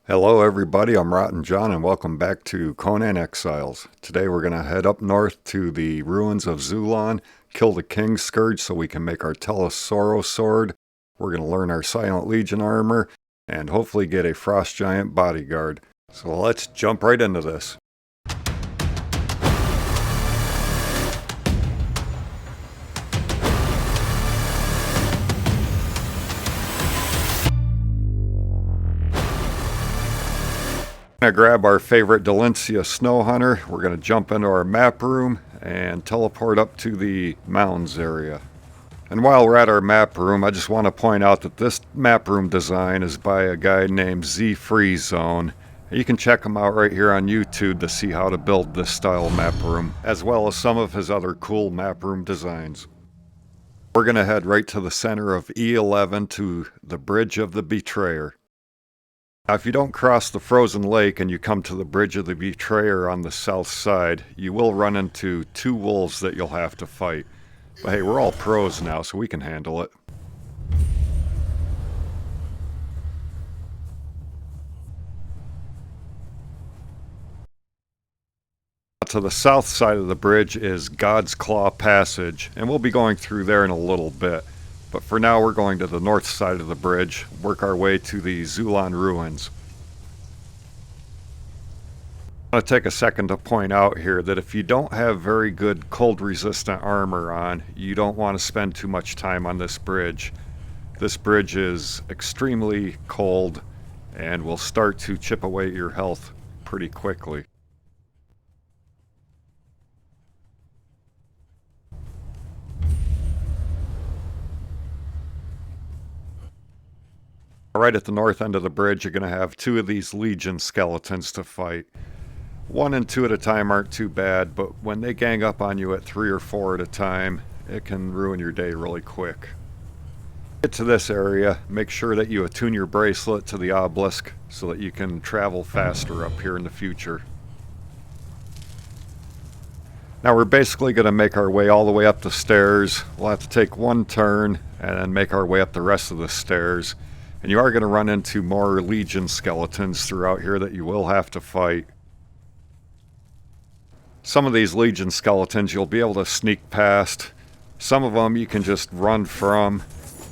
Hello everybody, I'm Rotten John and welcome back to Conan Exiles. Today we're going to head up north to the ruins of Zulon, kill the Kingscourge so we can make our Telith sword. We're going to learn our Silent Legion armor and hopefully get a Frost Giant bodyguard. So let's jump right into this. We're going to grab our favorite Delencia Snow Hunter. We're going to jump into our map room and teleport up to the mountains area. And while we're at our map room, I just want to point out that this map room design is by a guy named Z Free Zone. You can check him out right here on YouTube to see how to build this style map room, as well as some of his other cool map room designs. We're going to head right to the center of E11 to the Bridge of the Betrayer. Now, if you don't cross the frozen lake and you come to the Bridge of the Betrayer on the south side, you will run into two wolves that you'll have to fight. But hey, we're all pros now, so we can handle it. To the south side of the bridge is God's Claw Passage, and we'll be going through there in a little bit. But for now, we're going to the north side of the bridge, work our way to the Zulon ruins. I want to take a second to point out here that if you don't have very good cold resistant armor on, you don't want to spend too much time on this bridge. This bridge is extremely cold and will start to chip away at your health pretty quickly. Right at the north end of the bridge, you're going to have two of these Legion skeletons to fight. 1 and 2 at a time aren't too bad, but when they gang up on you at 3 or 4 at a time, it can ruin your day really quick. Get to this area, make sure that you attune your bracelet to the obelisk so that you can travel faster up here in the future. Now we're basically going to make our way all the way up the stairs. We'll have to take one turn and then make our way up the rest of the stairs. And you are going to run into more Legion skeletons throughout here that you will have to fight. Some of these Legion skeletons you'll be able to sneak past. Some of them you can just run from.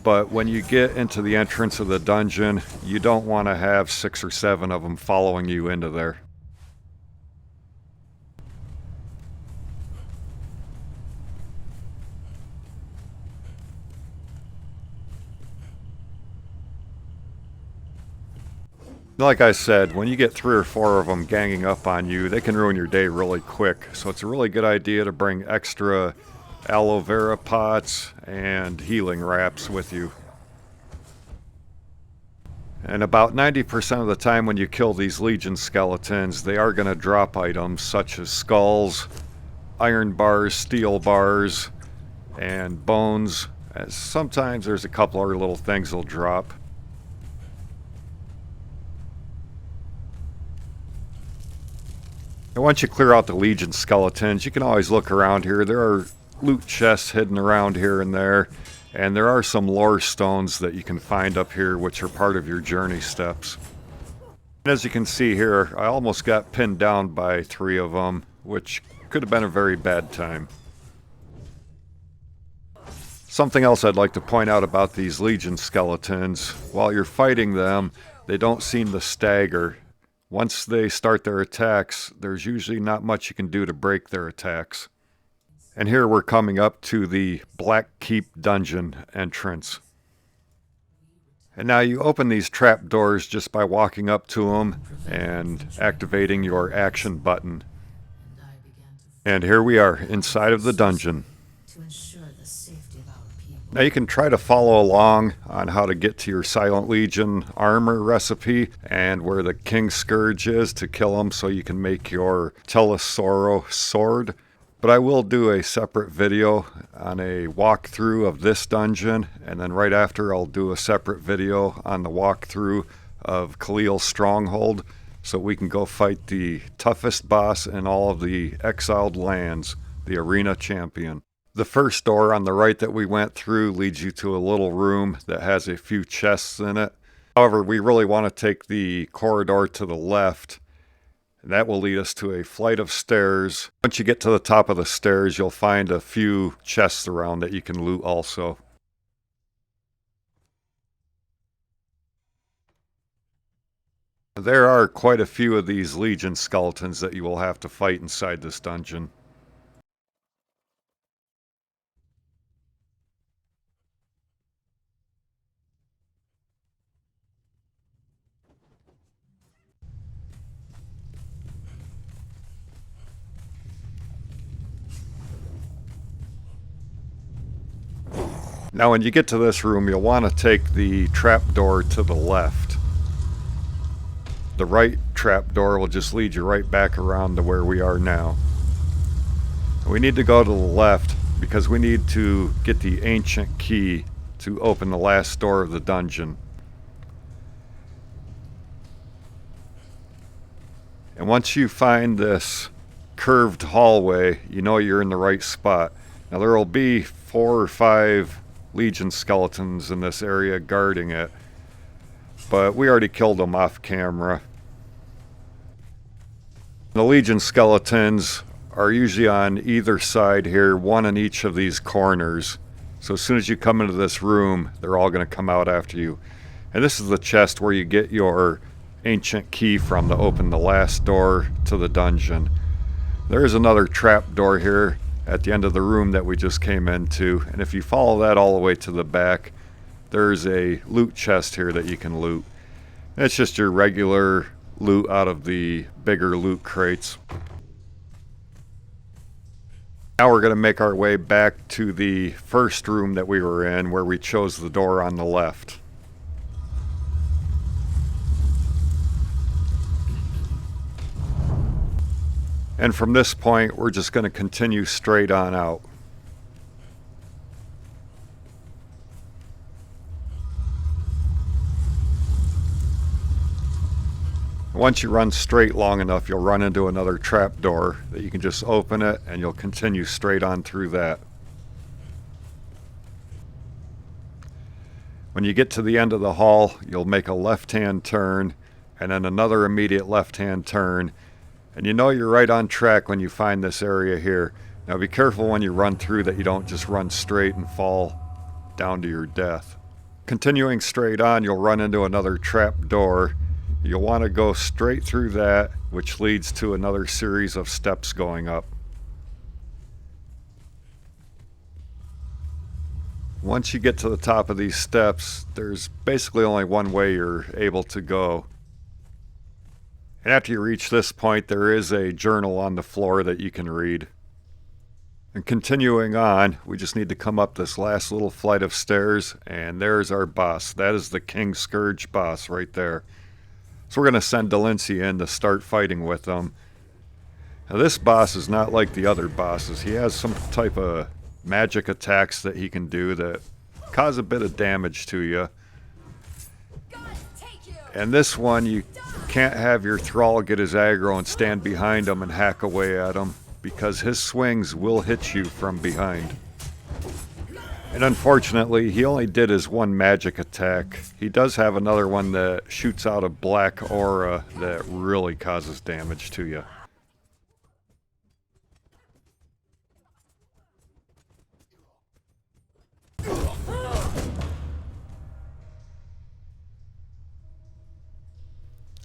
But when you get into the entrance of the dungeon, you don't want to have 6 or 7 of them following you into there. Like I said, when you get 3 or 4 of them ganging up on you, they can ruin your day really quick. So it's a really good idea to bring extra aloe vera pots and healing wraps with you. And about 90% of the time when you kill these Legion skeletons, they are going to drop items such as skulls, iron bars, steel bars, and bones. Sometimes there's a couple other little things they'll drop. And once you clear out the Legion skeletons, you can always look around here. There are loot chests hidden around here and there. And there are some lore stones that you can find up here, which are part of your journey steps. And as you can see here, I almost got pinned down by 3 of them, which could have been a very bad time. Something else I'd like to point out about these Legion skeletons, while you're fighting them, they don't seem to stagger. Once they start their attacks, there's usually not much you can do to break their attacks. And here we're coming up to the Black Keep dungeon entrance. And now you open these trap doors just by walking up to them and activating your action button. And here we are inside of the dungeon. Now you can try to follow along on how to get to your Silent Legion armor recipe and where the Kingscourge is to kill him so you can make your Telith sword. But I will do a separate video on a walkthrough of this dungeon, and then right after I'll do a separate video on the walkthrough of Khalil's Stronghold so we can go fight the toughest boss in all of the exiled lands, the Arena Champion. The first door on the right that we went through leads you to a little room that has a few chests in it. However, we really want to take the corridor to the left. And that will lead us to a flight of stairs. Once you get to the top of the stairs, you'll find a few chests around that you can loot also. There are quite a few of these Legion skeletons that you will have to fight inside this dungeon. Now when you get to this room, you'll want to take the trapdoor to the left. The right trapdoor will just lead you right back around to where we are now. We need to go to the left because we need to get the ancient key to open the last door of the dungeon. And once you find this curved hallway, you know you're in the right spot. Now there will be 4 or 5 Legion skeletons in this area guarding it, but we already killed them off camera. The Legion skeletons are usually on either side here, one in each of these corners. So as soon as you come into this room, they're all going to come out after you. And this is the chest where you get your ancient key from to open the last door to the dungeon. There's another trap door here at the end of the room that we just came into, and if you follow that all the way to the back, there's a loot chest here that you can loot. It's just your regular loot out of the bigger loot crates. Now we're going to make our way back to the first room that we were in, where we chose the door on the left. And from this point, we're just going to continue straight on out. Once you run straight long enough, you'll run into another trap door that you can just open it and you'll continue straight on through that. When you get to the end of the hall, you'll make a left-hand turn and then another immediate left-hand turn. And you know you're right on track when you find this area here. Now be careful when you run through that you don't just run straight and fall down to your death. Continuing straight on, you'll run into another trap door. You'll want to go straight through that, which leads to another series of steps going up. Once you get to the top of these steps, there's basically only one way you're able to go. And after you reach this point, there is a journal on the floor that you can read. And continuing on, we just need to come up this last little flight of stairs, and there's our boss. That is the Kingscourge boss right there. So we're going to send Delancey in to start fighting with them. Now this boss is not like the other bosses. He has some type of magic attacks that he can do that cause a bit of damage to you. And this one, you can't have your thrall get his aggro and stand behind him and hack away at him, because his swings will hit you from behind. And unfortunately, he only did his one magic attack. He does have another one that shoots out a black aura that really causes damage to you.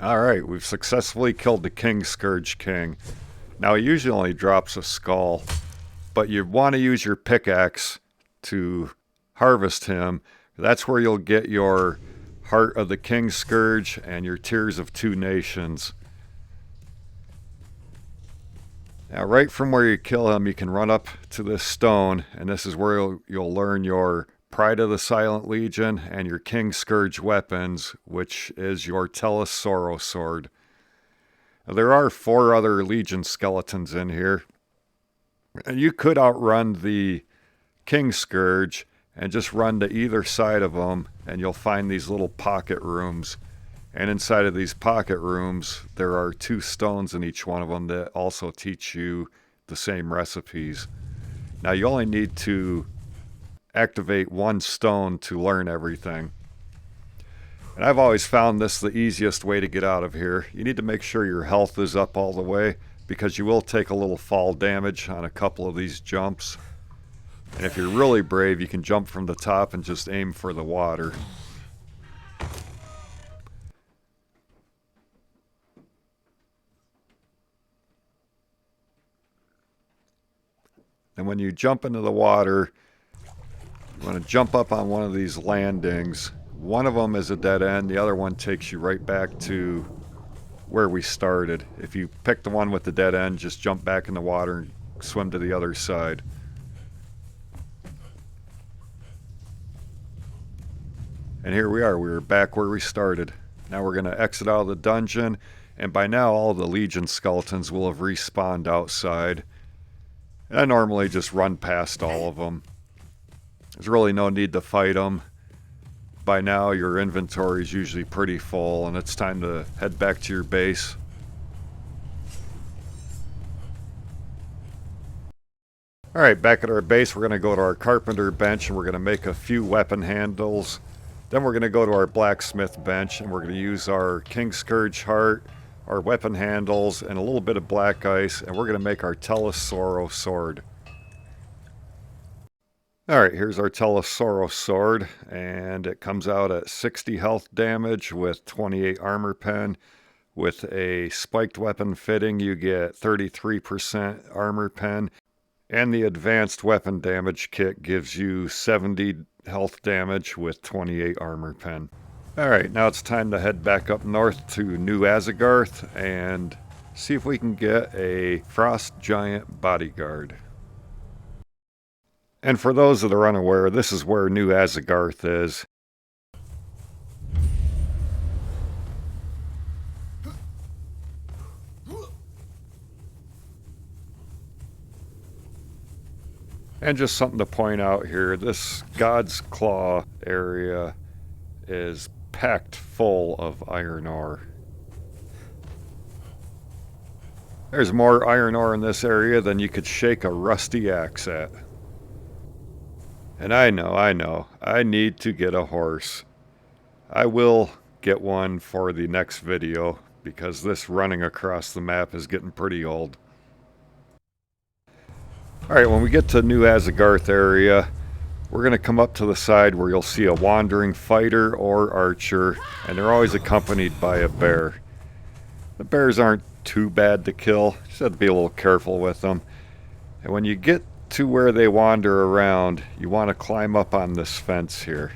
Alright, we've successfully killed the Kingscourge King. Now he usually only drops a skull, but you want to use your pickaxe to harvest him. That's where you'll get your Heart of the Kingscourge and your Tears of Two Nations. Now right from where you kill him, you can run up to this stone, and this is where you'll learn your Pride of the Silent Legion and your Kingscourge weapons, which is your Telith Sorrow Sword. Now, there are 4 other Legion skeletons in here, and you could outrun the Kingscourge and just run to either side of them, and you'll find these little pocket rooms. And inside of these pocket rooms, there are 2 stones in each one of them that also teach you the same recipes. Now you only need to activate 1 stone to learn everything. And I've always found this the easiest way to get out of here. You need to make sure your health is up all the way, because you will take a little fall damage on a couple of these jumps. And if you're really brave, you can jump from the top and just aim for the water. And when you jump into the water, you want to jump up on one of these landings. One of them is a dead end, the other one takes you right back to where we started. If you pick the one with the dead end, just jump back in the water and swim to the other side. And here we are, we're back where we started. Now we're going to exit out of the dungeon, and by now all the Legion skeletons will have respawned outside. And I normally just run past all of them. There's really no need to fight them. By now your inventory is usually pretty full and it's time to head back to your base. Alright, back at our base we're going to go to our carpenter bench and we're going to make a few weapon handles. Then we're going to go to our blacksmith bench and we're going to use our Kingscourge heart, our weapon handles, and a little bit of black ice, and we're going to make our Telith sword. Alright, here's our Telith sword, and it comes out at 60 health damage with 28 armor pen. With a spiked weapon fitting, you get 33% armor pen, and the advanced weapon damage kit gives you 70 health damage with 28 armor pen. Alright, now it's time to head back up north to New Asagarth and see if we can get a frost giant bodyguard. And for those that are unaware, this is where New Asagarth is. And just something to point out here, this God's Claw area is packed full of iron ore. There's more iron ore in this area than you could shake a rusty axe at. And I know, I need to get a horse. I will get one for the next video because this running across the map is getting pretty old. Alright, when we get to New Asagarth area, we're going to come up to the side where you'll see a wandering fighter or archer, and they're always accompanied by a bear. The bears aren't too bad to kill, just have to be a little careful with them. And when you get to where they wander around, you want to climb up on this fence here.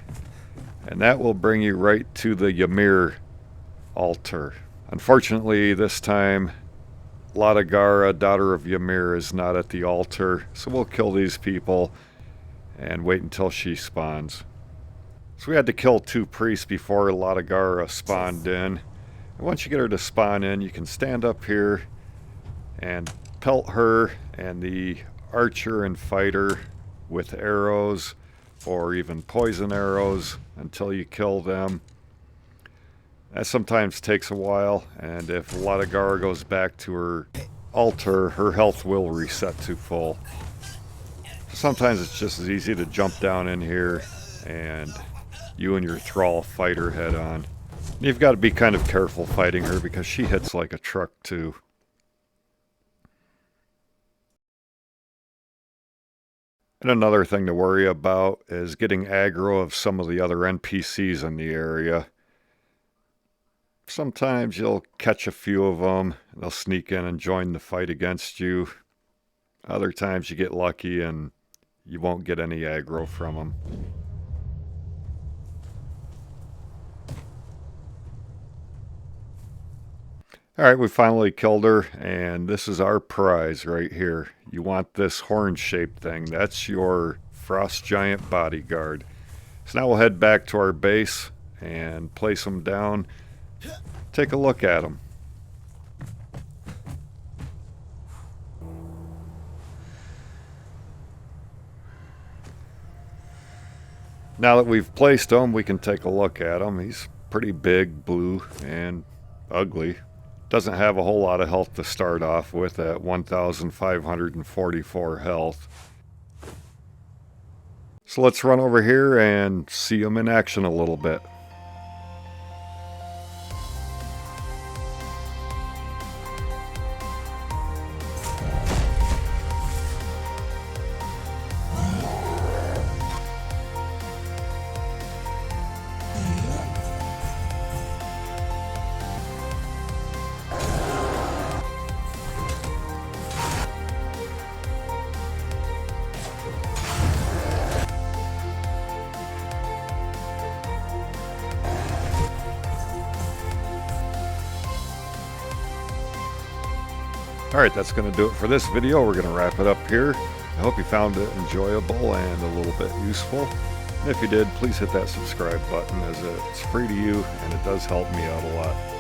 And that will bring you right to the Ymir altar. Unfortunately, this time, Latigara, daughter of Ymir, is not at the altar, so we'll kill these people and wait until she spawns. So we had to kill 2 priests before Latigara spawned in. And once you get her to spawn in, you can stand up here and pelt her and the archer and fighter with arrows or even poison arrows until you kill them. That sometimes takes a while, and if Latigara goes back to her altar, her health will reset to full. Sometimes it's just as easy to jump down in here and you and your thrall fight her head on. You've got to be kind of careful fighting her because she hits like a truck too. And another thing to worry about is getting aggro of some of the other NPCs in the area. Sometimes you'll catch a few of them, and they'll sneak in and join the fight against you. Other times you get lucky and you won't get any aggro from them. Alright, we finally killed her, and this is our prize right here. You want this horn-shaped thing. That's your frost giant bodyguard. So now we'll head back to our base and place them down. Take a look at them. Now that we've placed him, we can take a look at him. He's pretty big, blue, and ugly. Doesn't have a whole lot of health to start off with at 1,544 health. So let's run over here and see him in action a little bit. Alright, that's going to do it for this video. We're going to wrap it up here. I hope you found it enjoyable and a little bit useful. And if you did, please hit that subscribe button, as it's free to you and it does help me out a lot.